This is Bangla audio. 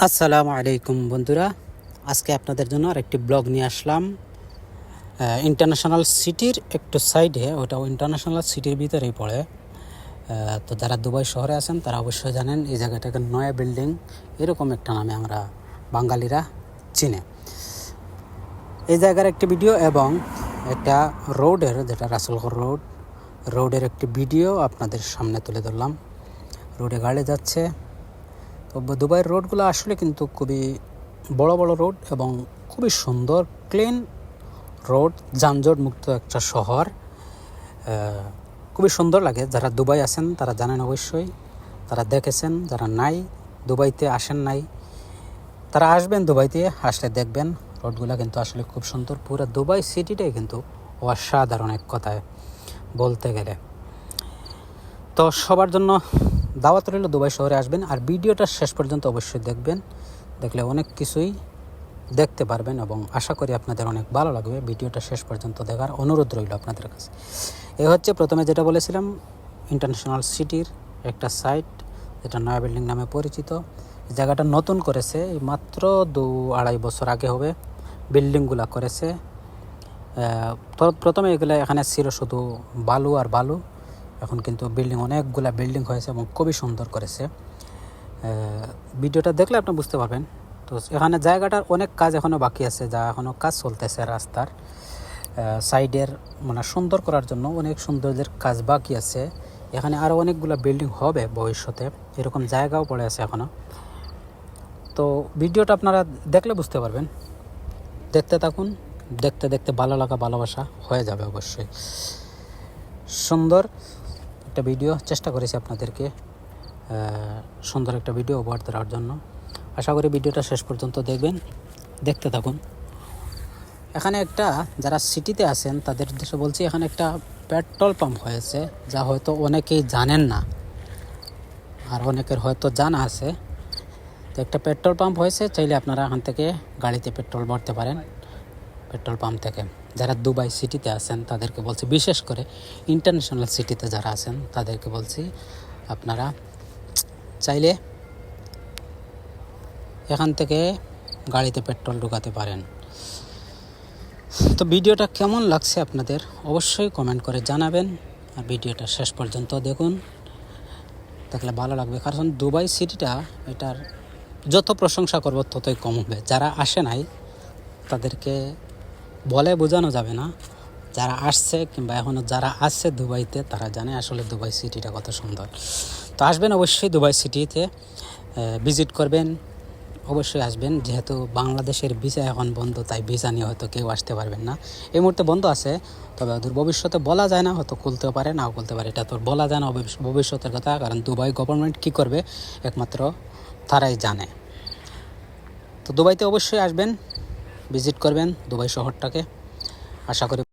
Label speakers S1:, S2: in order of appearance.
S1: আসসালামু আলাইকুম বন্ধুরা, আজকে আপনাদের জন্য আরেকটি ব্লগ নিয়ে আসলাম। ইন্টারন্যাশনাল সিটির একটু সাইডে, ওটাও ইন্টারন্যাশনাল সিটির ভিতরেই পড়ে। তো যারা দুবাই শহরে আছেন তারা অবশ্যই জানেন এই জায়গাটাকে নয়া বিল্ডিং এরকম একটা নামে আমরা বাঙালিরা চিনে। এই জায়গার একটি ভিডিও এবং একটা রোডের, যেটা রাসেলগড় রোডের একটি ভিডিও আপনাদের সামনে তুলে ধরলাম। রোডে গাড়ি যাচ্ছে। তো দুবাইয়ের রোডগুলো আসলে কিন্তু খুবই বড় বড় রোড এবং খুবই সুন্দর ক্লিন রোড, যানজট মুক্ত একটা শহর। খুবই সুন্দর লাগে। যারা দুবাই আছেন তারা জানেন অবশ্যই, তারা দেখেছেন। যারা নাই, দুবাইতে আসেন নাই, তারা আসবেন। দুবাইতে আসলে দেখবেন রোডগুলো কিন্তু আসলে খুব সুন্দর। পুরো দুবাই সিটিটাই কিন্তু অসাধারণ এক কথায় বলতে গেলে। তো সবার জন্য দাওয়াত রইল, দুবাই শহরে আসবেন আর ভিডিওটা শেষ পর্যন্ত অবশ্যই দেখবেন। দেখলে অনেক কিছুই দেখতে পারবেন এবং আশা করি আপনাদের অনেক ভালো লাগবে। ভিডিওটা শেষ পর্যন্ত দেখার অনুরোধ রইল আপনাদের কাছে। এ হচ্ছে প্রথমে যেটা বলেছিলাম, ইন্টারন্যাশনাল সিটির একটা সাইট, যেটা নয়া বিল্ডিং নামে পরিচিত। এই জায়গাটা নতুন করেছে, এই মাত্র 2-2.5 বছর আগে হবে বিল্ডিংগুলো করেছে। প্রথমে এখানে ছিল শুধু বালু আর বালু, এখন কিন্তু অনেকগুলা বিল্ডিং হয়েছে এবং খুবই সুন্দর করেছে। ভিডিওটা দেখলে আপনি বুঝতে পারবেন। তো এখানে জায়গাটার অনেক কাজ এখনও বাকি আছে, যা এখনও কাজ চলতেছে। রাস্তার সাইডের সুন্দর করার জন্য অনেক সৌন্দর্যের কাজ বাকি আছে। এখানে আরও অনেকগুলো বিল্ডিং হবে ভবিষ্যতে, এরকম জায়গাও পড়ে আছে এখনও। তো ভিডিওটা আপনারা দেখলে বুঝতে পারবেন। দেখতে থাকুন, দেখতে দেখতে ভালো লাগা ভালোবাসা হয়ে যাবে অবশ্যই। সুন্দর একটা ভিডিও চেষ্টা করেছি আপনাদেরকে সুন্দর একটা ভিডিও উপহার দেওয়ার জন্য। আশা করি ভিডিওটা শেষ পর্যন্ত দেখবেন, দেখতে থাকুন। এখানে একটা, যারা সিটিতে আছেন তাদের উদ্দেশ্যে বলছি, এখানে একটা পেট্রোল পাম্প হয়েছে, যা হয়তো অনেকেই জানেন না আর অনেকের হয়তো জানা আছে। তো একটা পেট্রোল পাম্প হয়েছে, চাইলে আপনারা এখান থেকে গাড়িতে পেট্রোল ভরতে পারেন পেট্রোল পাম্প থেকে। যারা দুবাই সিটিতে আছেন তাদেরকে বলছি, বিশেষ করে ইন্টারন্যাশনাল সিটিতে যারা আছেন তাদেরকে বলছি, আপনারা চাইলে এখান থেকে গাড়িতে পেট্রোল ঢোকাতে পারেন। তো ভিডিওটা কেমন লাগছে আপনাদের অবশ্যই কমেন্ট করে জানাবেন আর ভিডিওটা শেষ পর্যন্ত দেখুন, দেখলে ভালো লাগবে। কারণ দুবাই সিটিটা, এটার যত প্রশংসা করব ততই কম হবে। যারা আসে নাই তাদেরকে বলে বোঝানো যাবে না। যারা আসছে কিংবা এখনও যারা আসছে দুবাইতে, তারা জানে আসলে দুবাই সিটিটা কত সুন্দর। তো আসবেন অবশ্যই, দুবাই সিটিতে ভিজিট করবেন, অবশ্যই আসবেন। যেহেতু বাংলাদেশের ভিসা এখন বন্ধ, তাই ভিসা নিয়ে হয়তো কেউ আসতে পারবেন না। এই মুহূর্তে বন্ধ আছে, তবে ওদের ভবিষ্যতে বলা যায় না, হয়তো খুলতেও পারে নাও খুলতে পারে, এটা তো বলা যায় না ভবিষ্যতের কথা। কারণ দুবাই গভর্নমেন্ট কী করবে একমাত্র তারাই জানে। তো দুবাইতে অবশ্যই আসবেন, ভিজিট করবেন দুবাই শহরটাকে। আশা করি